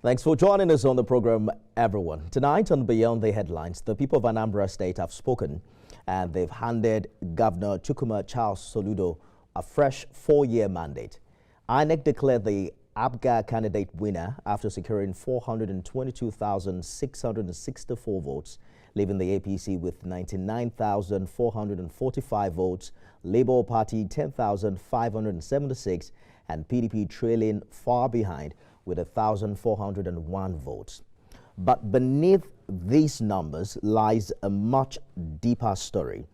Thanks for joining us on the program, everyone. Tonight on Beyond the Headlines, the people of Anambra State have spoken and they've handed Governor Chukwuma Charles Soludo a fresh 4-year mandate. INEC declared the ABGA candidate winner after securing 422,664 votes, leaving the APC with 99,445 votes, Labour Party 10,576, and PDP trailing far behind with 1,401 votes. But beneath these numbers lies a much deeper story.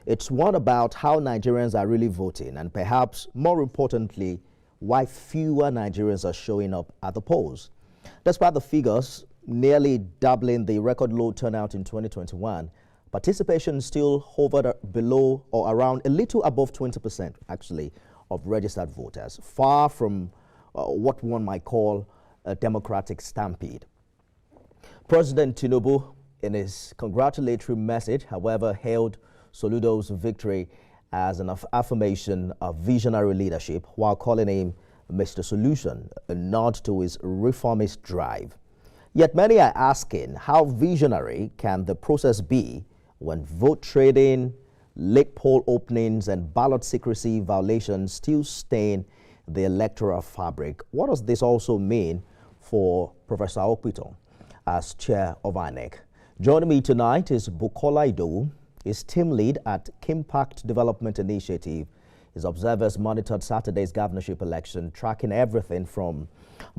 It's one about how Nigerians are really voting and perhaps more importantly, why fewer Nigerians are showing up at the polls. Despite the figures nearly doubling the record low turnout in 2021, participation still hovered below or around a little above 20% actually of registered voters, far from what one might call a democratic stampede. President Tinubu, in his congratulatory message, however, hailed Soludo's victory as an affirmation of visionary leadership while calling him Mr. Solution, a nod to his reformist drive. Yet many are asking how visionary can the process be when vote trading, late poll openings and ballot secrecy violations still stain the electoral fabric? What does this also mean for Professor Okpito as chair of INEC? Joining me tonight is Bukola Idowu. He's team lead at Kimpact Development Initiative. His observers monitored Saturday's governorship election, tracking everything from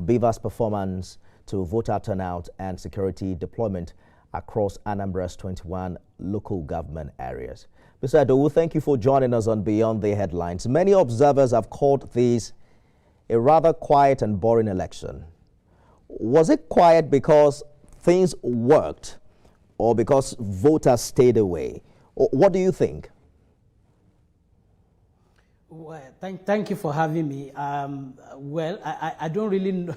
Beaver's performance to voter turnout and security deployment across Anambra's 21 local government areas. Mr. Idowu, thank you for joining us on Beyond the Headlines. Many observers have called this a rather quiet and boring election. Was it quiet because things worked or because voters stayed away? What do you think? Well, thank you for having me. Well, I don't really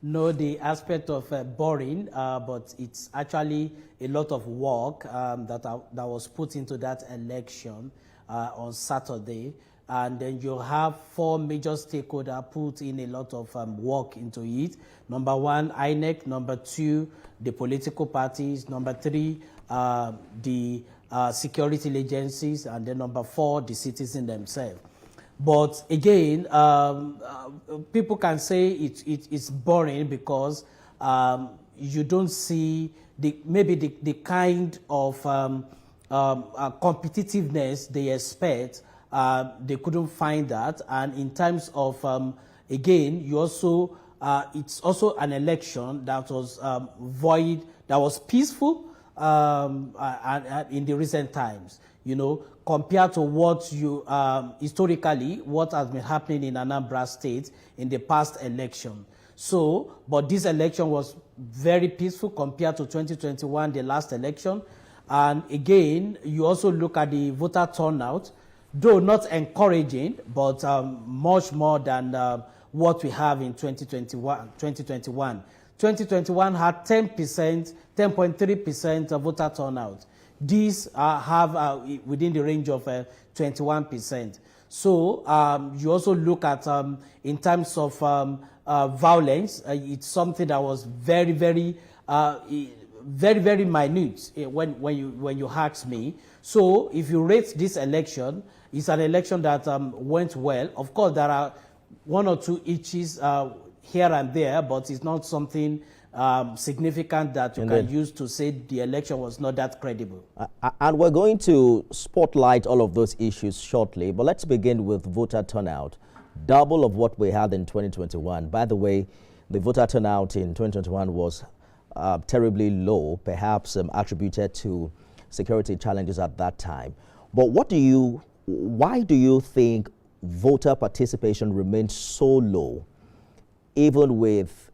know the aspect of boring, but it's actually a lot of work that was put into that election on Saturday. And then you have 4 major stakeholders put in a lot of work into it. Number 1, INEC. Number 2, the political parties. Number 3, the security agencies. And then number 4, the citizens themselves. But again, people can say it's boring because you don't see maybe the kind of competitiveness they expect. They couldn't find that, and in terms of again, you also it's also an election that was void, that was peaceful in the recent times. You know, compared to what you historically what has been happening in Anambra State in the past election. So, but this election was very peaceful compared to 2021, the last election, and again, you also look at the voter turnout. Though not encouraging, but much more than what we have in 2021. 2021 had 10%, 10.3% of voter turnout. These have within the range of 21%. So you also look at in terms of violence, it's something that was very, very minute when you ask me. So if you rate this election, it's an election that went well. Of course, there are 1 or 2 itches here and there, but it's not something significant that you can use to say the election was not that credible. And we're going to spotlight all of those issues shortly, but let's begin with voter turnout. Double of what we had in 2021. By the way, the voter turnout in 2021 was terribly low, perhaps attributed to security challenges at that time. But why do you think voter participation remains so low, even with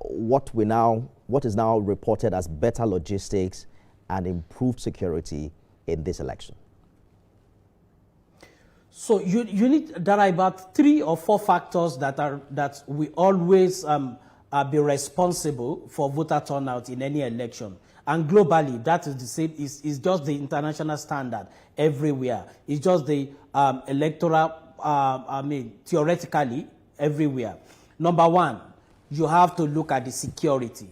what is now reported as better logistics and improved security in this election? So there are about 3 or 4 factors that we always be responsible for voter turnout in any election. And globally, that is the same. Is just the international standard everywhere. It's just the electoral. Theoretically everywhere. Number 1, you have to look at the security.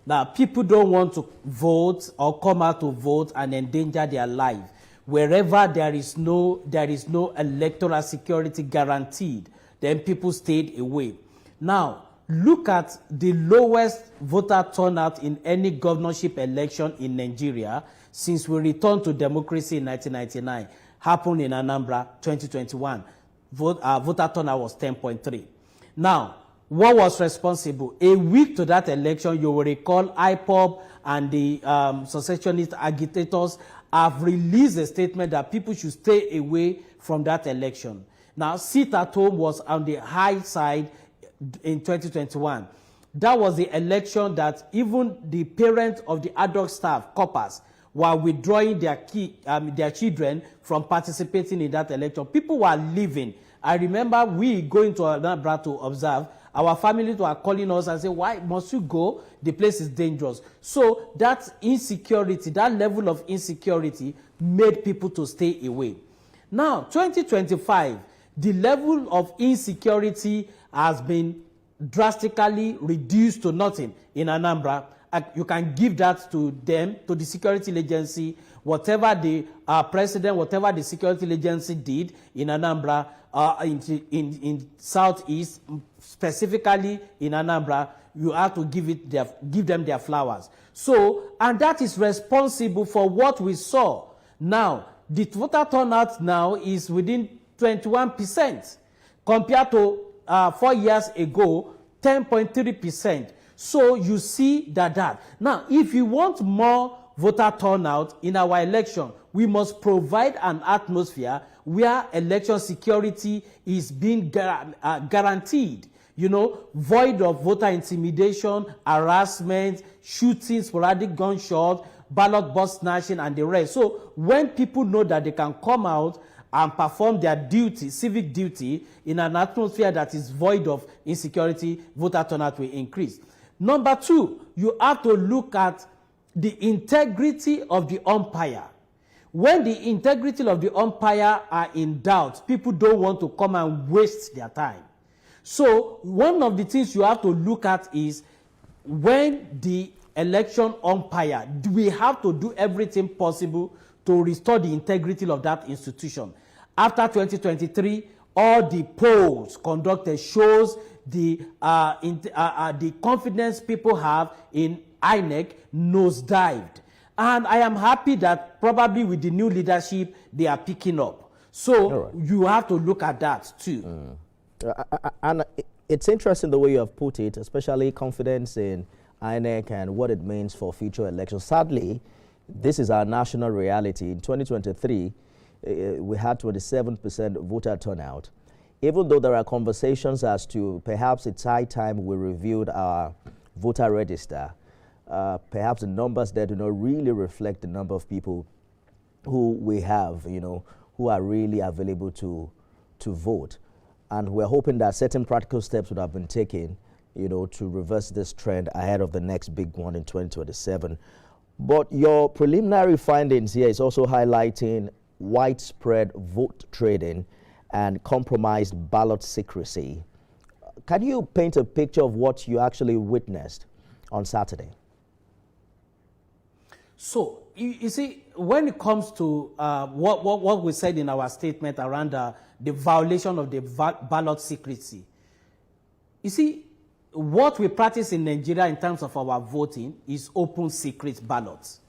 Now, people don't want to vote or come out to vote and endanger their life. Wherever there is no electoral security guaranteed, then people stayed away. Now, look at the lowest voter turnout in any governorship election in Nigeria since we returned to democracy in 1999. Happened in Anambra, 2021. Voter turnout was 10.3. Now, what was responsible? A week to that election, you will recall IPOB and the secessionist agitators have released a statement that people should stay away from that election. Now, sit at home was on the high side in 2021. That was the election that even the parents of the adult staff, coppers, were withdrawing their children from participating in that election. People were leaving. I remember we going to Anambra to observe. Our families were calling us and saying, why must you go? The place is dangerous. So that insecurity, that level of insecurity made people to stay away. Now, 2025, the level of insecurity has been drastically reduced to nothing in Anambra. You can give that to them, to the security agency, whatever the president, whatever the security agency did in Anambra, in Southeast, specifically in Anambra, you have to give them their flowers. So, and that is responsible for what we saw. Now, the voter turnout now is within 21% compared to 4 years ago, 10.3%. So you see that. Now, if you want more voter turnout in our election, we must provide an atmosphere where election security is being guaranteed. You know, void of voter intimidation, harassment, shooting, sporadic gunshots, ballot box snatching, and the rest. So when people know that they can come out and perform their duty, civic duty, in an atmosphere that is void of insecurity, voter turnout will increase. Number two, you have to look at the integrity of the umpire. When the integrity of the umpire are in doubt, people don't want to come and waste their time. So one of the things you have to look at is when the election umpire, we have to do everything possible to restore the integrity of that institution. After 2023, all the polls conducted shows the confidence people have in INEC nosedived. And I am happy that probably with the new leadership, they are picking up. So you have to look at that too. And it's interesting the way you have put it, especially confidence in INEC and what it means for future elections. Sadly, this is our national reality. In 2023, we had 27% voter turnout. Even though there are conversations as to perhaps it's high time we reviewed our voter register, perhaps the numbers there do not really reflect the number of people who we have, you know, who are really available to vote. And we're hoping that certain practical steps would have been taken, you know, to reverse this trend ahead of the next big one in 2027. But your preliminary findings here is also highlighting widespread vote trading and compromised ballot secrecy. Can you paint a picture of what you actually witnessed on Saturday? So, you see, when it comes to what we said in our statement around the violation of the ballot secrecy, you see, what we practice in Nigeria in terms of our voting is open secret ballots.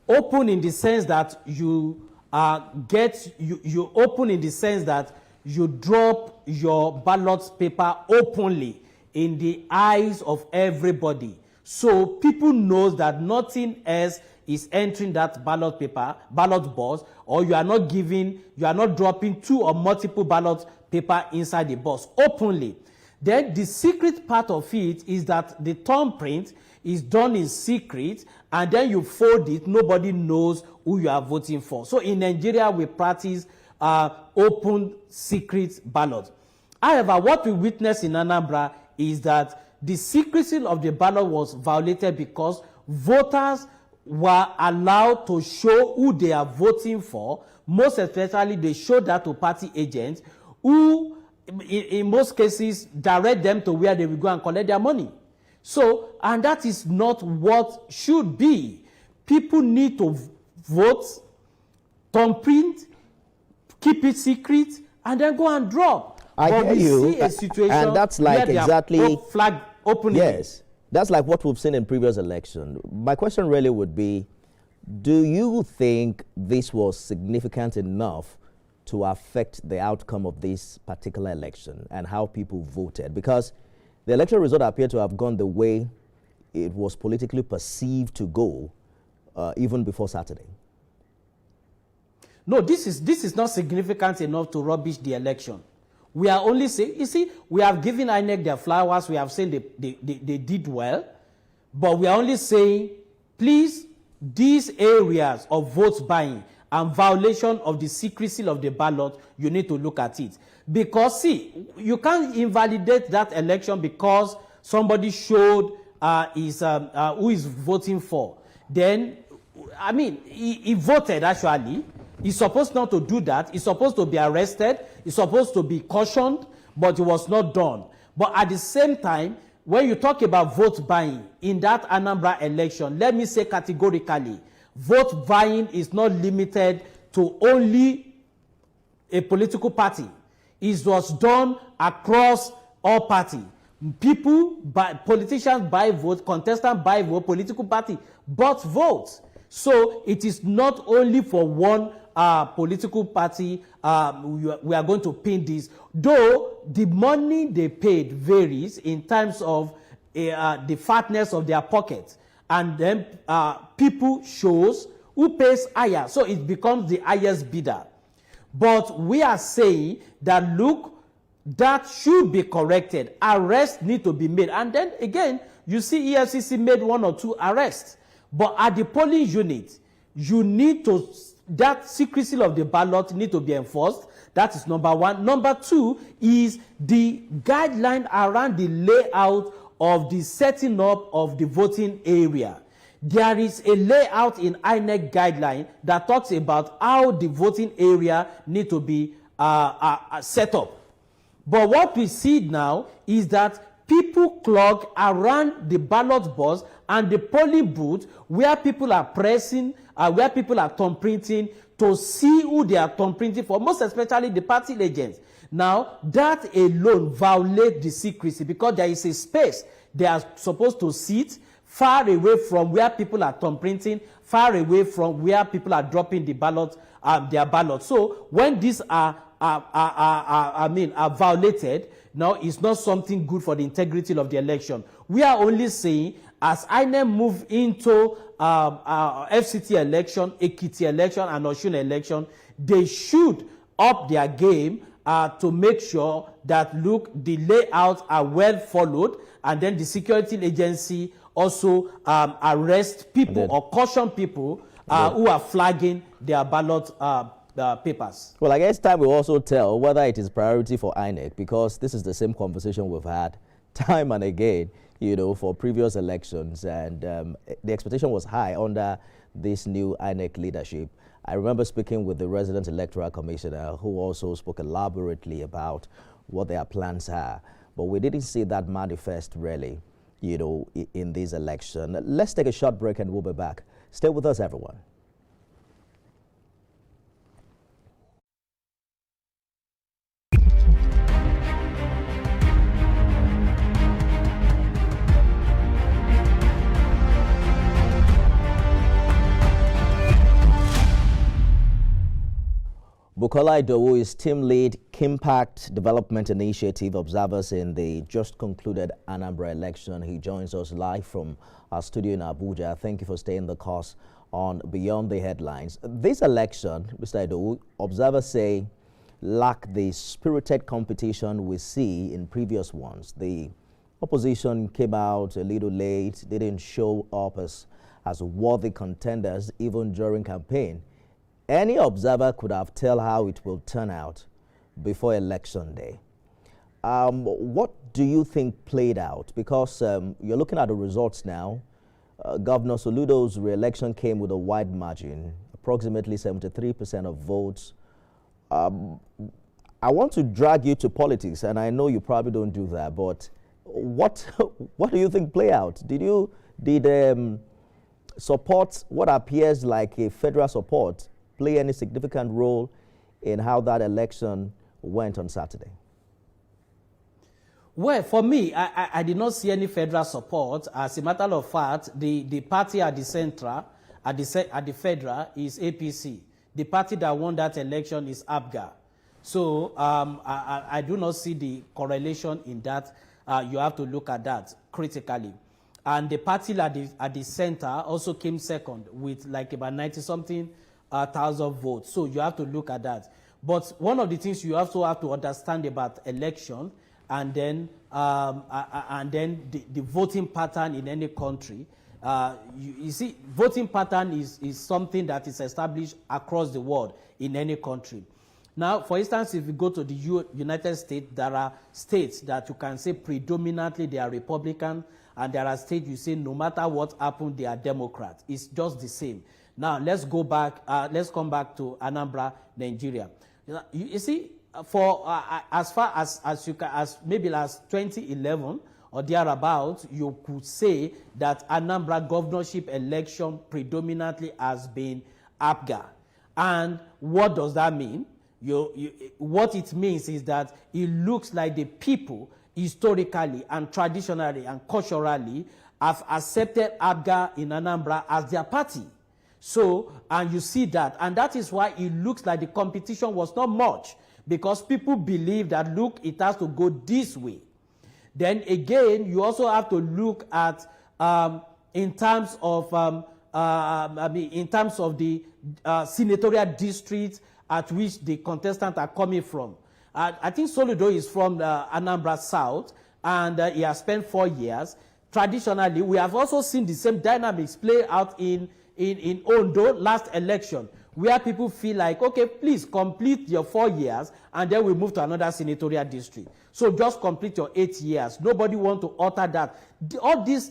Open in the sense that you open in the sense that you drop your ballot paper openly in the eyes of everybody. So people know that nothing else is entering that ballot box, or you are not dropping two or multiple ballot paper inside the box openly. Then the secret part of it is that the thumbprint is done in secret, and then you fold it. Nobody knows who you are voting for. So in Nigeria, we practice open secret ballot. However, what we witnessed in Anambra is that the secrecy of the ballot was violated because voters were allowed to show who they are voting for. Most especially, they showed that to party agents who in most cases, direct them to where they will go and collect their money. So, and that is not what should be. People need to vote, thumbprint, keep it secret, and then go and drop. I but hear we you, see a situation and that's like where exactly flag openly. Yes, that's like what we've seen in previous election. My question really would be, do you think this was significant enough to affect the outcome of this particular election and how people voted? Because the election result appeared to have gone the way it was politically perceived to go even before Saturday. No, this is not significant enough to rubbish the election. We are only saying, you see, we have given INEC their flowers, we have said they did well, but we are only saying, please, these areas of vote buying and violation of the secrecy of the ballot, you need to look at it. Because, see, you can't invalidate that election because somebody showed who is voting for. Then, I mean, he voted actually. He's supposed not to do that. He's supposed to be arrested. He's supposed to be cautioned, but it was not done. But at the same time, when you talk about vote buying in that Anambra election, let me say categorically, vote buying is not limited to only a political party. It was done across all parties. Politicians buy votes, contestants buy vote, political party bought votes. So it is not only for one political party we are going to pin this. Though the money they paid varies in terms of the fatness of their pocket. And then people shows who pays higher. So it becomes the highest bidder. But we are saying that, look, that should be corrected. Arrests need to be made. And then again, you see EFCC made 1 or 2 arrests. But at the polling unit, you need to, that secrecy of the ballot need to be enforced. That is number 1. Number 2 is the guideline around the layout of the setting up of the voting area. There is a layout in INEC guideline that talks about how the voting area need to be set up. But what we see now is that people clog around the ballot box and the polling booth where people are pressing, where people are thumbprinting to see who they are thumbprinting for, most especially the party agents. Now, that alone violates the secrecy because there is a space they are supposed to sit far away from where people are thumbprinting, far away from where people are dropping the ballot, their ballot. So when these are violated, now it's not something good for the integrity of the election. We are only saying, as INEC move into FCT election, Ekiti election, and Osun election, they should up their game to make sure that, look, the layouts are well followed, and then the security agency also arrest people or caution people who are flagging their ballot papers. Well, I guess time will also tell whether it is priority for INEC, because this is the same conversation we've had time and again, you know, for previous elections, and the expectation was high under this new INEC leadership. I remember speaking with the resident electoral commissioner, who also spoke elaborately about what their plans are, but we didn't see that manifest really, you know, in this election. Let's take a short break and we'll be back. Stay with us, everyone. Bukola Idowu is team lead Kimpact Development Initiative observers in the just concluded Anambra election. He joins us live from our studio in Abuja. Thank you for staying the course on Beyond the Headlines. This election, Mr. Idowu, observers say lacked the spirited competition we see in previous ones. The opposition came out a little late, didn't show up as worthy contenders even during campaign. Any observer could have tell how it will turn out before election day. What do you think played out? Because you're looking at the results now. Governor Soludo's re-election came with a wide margin, approximately 73% of votes. I want to drag you to politics, and I know you probably don't do that, but what what do you think play out? Did support, what appears like a federal support, play any significant role in how that election went on Saturday? Well, for me, I did not see any federal support. As a matter of fact, the party at the central, at the federal, is APC. The party that won that election is APGA. So I do not see the correlation in that. You have to look at that critically. And the party at the center also came second with like about 90-something thousand votes. So you have to look at that. But one of the things you also have to understand about election and then the voting pattern in any country. You see, voting pattern is something that is established across the world in any country. Now, for instance, if you go to the United States, there are states that you can say predominantly they are Republican, and there are states you say no matter what happened, they are Democrat. It's just the same. Now, let's go back. Let's come back to Anambra, Nigeria. You see, for as far as you can, as maybe last 2011 or thereabouts, you could say that Anambra governorship election predominantly has been APGA. And what does that mean? What it means is that it looks like the people historically and traditionally and culturally have accepted APGA in Anambra as their party. So, and you see that, and that is why it looks like the competition was not much, because people believe that, look, it has to go this way. Then again, you also have to look at in terms of the senatorial districts at which the contestants are coming from. I think Soludo is from Anambra South, and he has spent 4 years. Traditionally, we have also seen the same dynamics play out in Ondo last election, where people feel like, okay, please complete your 4 years, and then we move to another senatorial district. So just complete your 8 years. Nobody want to alter that. All this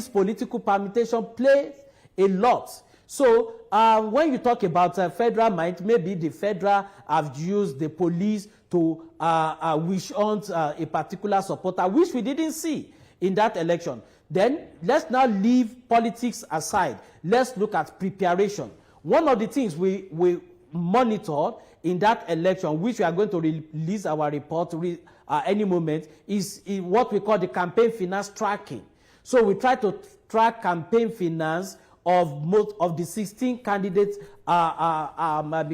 political permutation plays a lot. So when you talk about federal might, maybe the federal have used the police to wish on a particular supporter, which we didn't see in that election. Then let's now leave politics aside. Let's look at preparation. One of the things we monitored in that election, which we are going to release our report any moment, is what we call the campaign finance tracking. So we try to track campaign finance of most of the 16 candidates that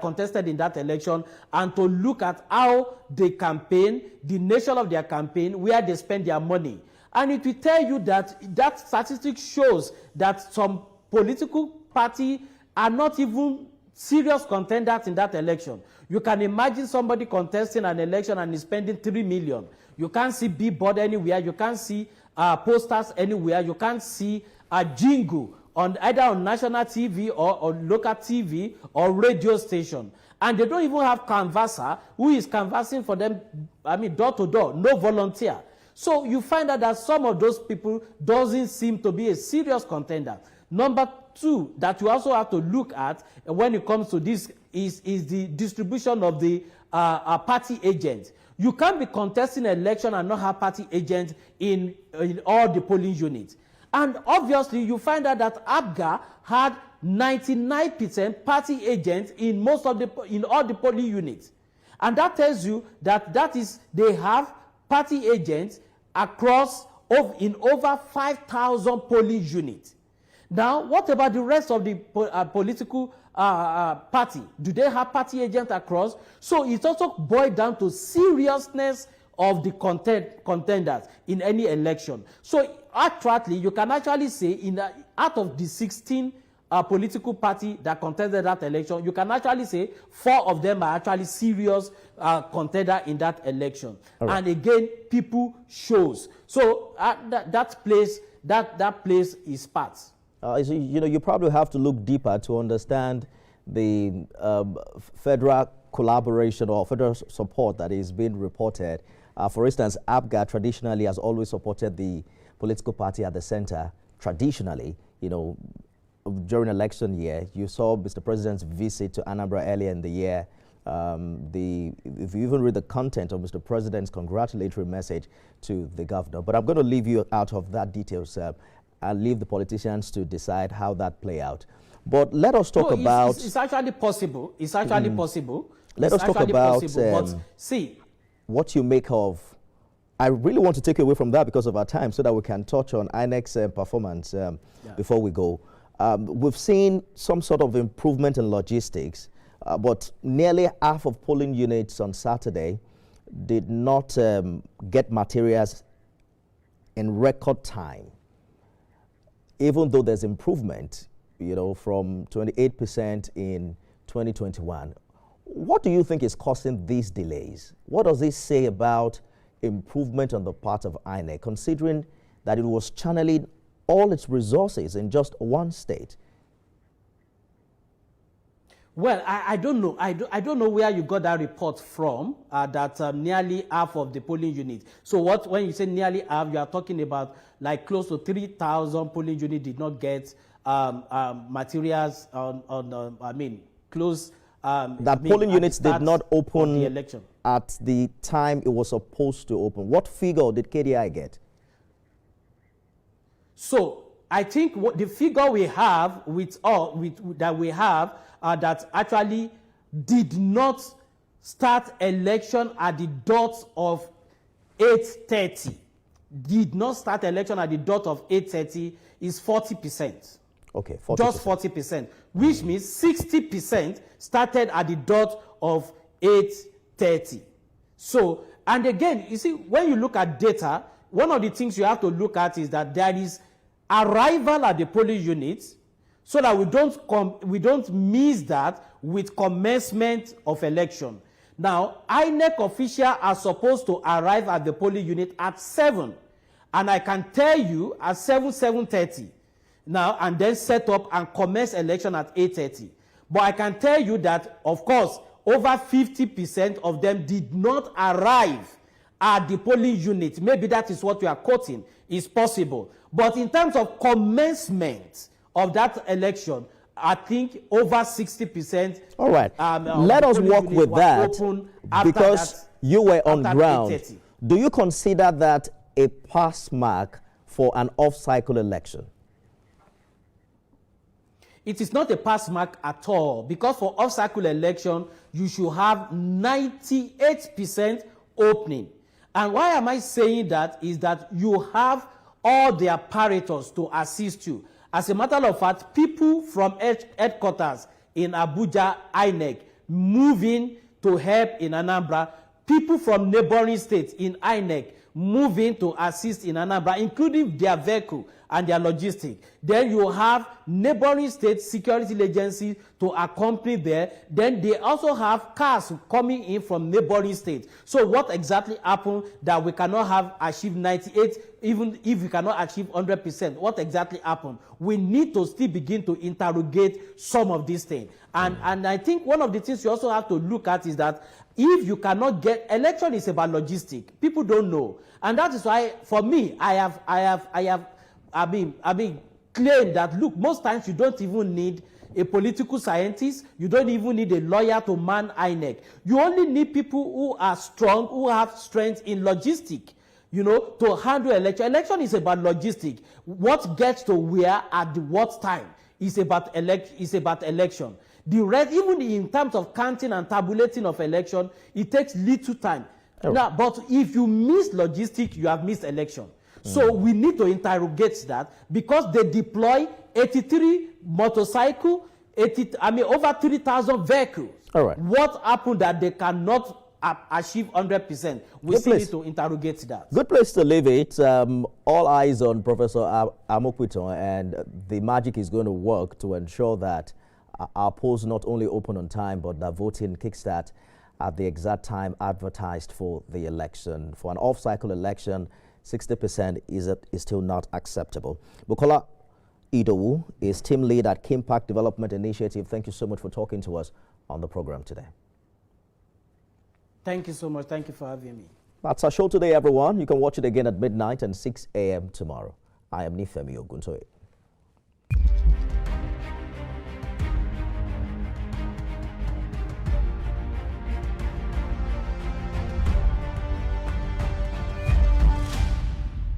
contested in that election, and to look at how they campaign, the nature of their campaign, where they spend their money. And it will tell you that that statistic shows that some political parties are not even serious contenders in that election. You can imagine somebody contesting an election and is spending 3 million. You can't see billboard anywhere. You can't see posters anywhere. You can't see a jingle on either on national TV or local TV or radio station. And they don't even have canvasser who is canvassing for them, door to door, no volunteer. So you find out that some of those people doesn't seem to be a serious contender. Number two that you also have to look at when it comes to this is the distribution of the party agents. You can't be contesting an election and not have party agents in all the polling units. And obviously, you find out that APGA had 99% party agents in all the polling units, and that tells you that they have party agents across in over 5,000 polling units. Now, what about the rest of the political party? Do they have party agents across? So it also boils down to seriousness of the contenders in any election. So actually, you can actually say out of the 16 political party that contested that election, you can actually say 4 of them are actually serious contender in that election. Right. And again, people shows. So that plays its part. So, you probably have to look deeper to understand the federal collaboration or federal support that is being reported. For instance, APGA traditionally has always supported the political party at the center. Traditionally, during election year, you saw Mr. President's visit to Anambra earlier in the year, if you even read the content of Mr. President's congratulatory message to the governor. But I'm going to leave you out of that details and leave the politicians to decide how that play out. But let us talk about... It's actually possible. It's actually possible. Let us talk about see, what you make of... I really want to take you away from that because of our time so that we can touch on INEC's performance before we go. We've seen some sort of improvement in logistics, but nearly half of polling units on Saturday did not get materials in record time. Even though there's improvement, you know, from 28% in 2021. What do you think is causing these delays? What does this say about improvement on the part of INEC, considering that it was channeling all its resources in just one state? Well, I don't know. I don't know where you got that report from, that nearly half of the polling units. So when you say nearly half, you are talking about like close to 3,000 polling units did not get materials polling units did not open the election at the time it was supposed to open. What figure did KDI get? So I think what the figure we have that actually did not start election at the dot of 8:30. Did not start election at the dot of 8:30 is 40%. Okay, 40%. Just 40%, which means 60% started at the dot of 8:30. So, and again, you see, when you look at data, one of the things you have to look at is that there is arrival at the polling units, so that we don't miss that with commencement of election. Now, INEC officials are supposed to arrive at the polling unit at 7, and I can tell you at 7:30. Now, and then set up and commence election at 8:30. But I can tell you that, of course, over 50% of them did not arrive at the polling unit. Maybe that is what you are quoting. It's possible. But in terms of commencement of that election, I think over 60%. All right. Let us work with that because you were on ground. 8:30. Do you consider that a pass mark for an off-cycle election? It is not a pass mark at all, because for off-cycle election, you should have 98% opening. And why am I saying that is that you have all the apparatus to assist you. As a matter of fact, people from headquarters in Abuja, INEC, moving to help in Anambra, people from neighboring states in INEC, moving to assist in Anambra, including their vehicle and their logistics. Then you have neighboring state security agencies to accompany there. Then they also have cars coming in from neighboring states. So what exactly happened that we cannot have achieved 98, even if we cannot achieve 100%? What exactly happened? We need to still begin to interrogate some of these things. And I think one of the things you also have to look at is that if you cannot get, election is about logistics. People don't know. And that is why, for me, I have claimed that, look, most times you don't even need a political scientist. You don't even need a lawyer to man INEC. You only need people who are strong, who have strength in logistics, you know, to handle election. Election is about logistics. What gets to where at what time is about election. The rest, even in terms of counting and tabulating of election, it takes little time. Oh. Now, but if you miss logistics, you have missed election. So we need to interrogate that, because they deploy 83 motorcycles, over 3,000 vehicles. All right. What happened that they cannot achieve 100%? We still need to interrogate that. Good place to leave it. All eyes on Professor Amokwito, and the magic is going to work to ensure that our polls not only open on time, but that voting kickstart at the exact time advertised for the election. For an off-cycle election, 60% is still not acceptable. Bukola Idowu is team lead at Kimpact Development Initiative. Thank you so much for talking to us on the program today. Thank you so much. Thank you for having me. That's our show today, everyone. You can watch it again at midnight and 6 a.m. tomorrow. I am Nifemi Oguntoye.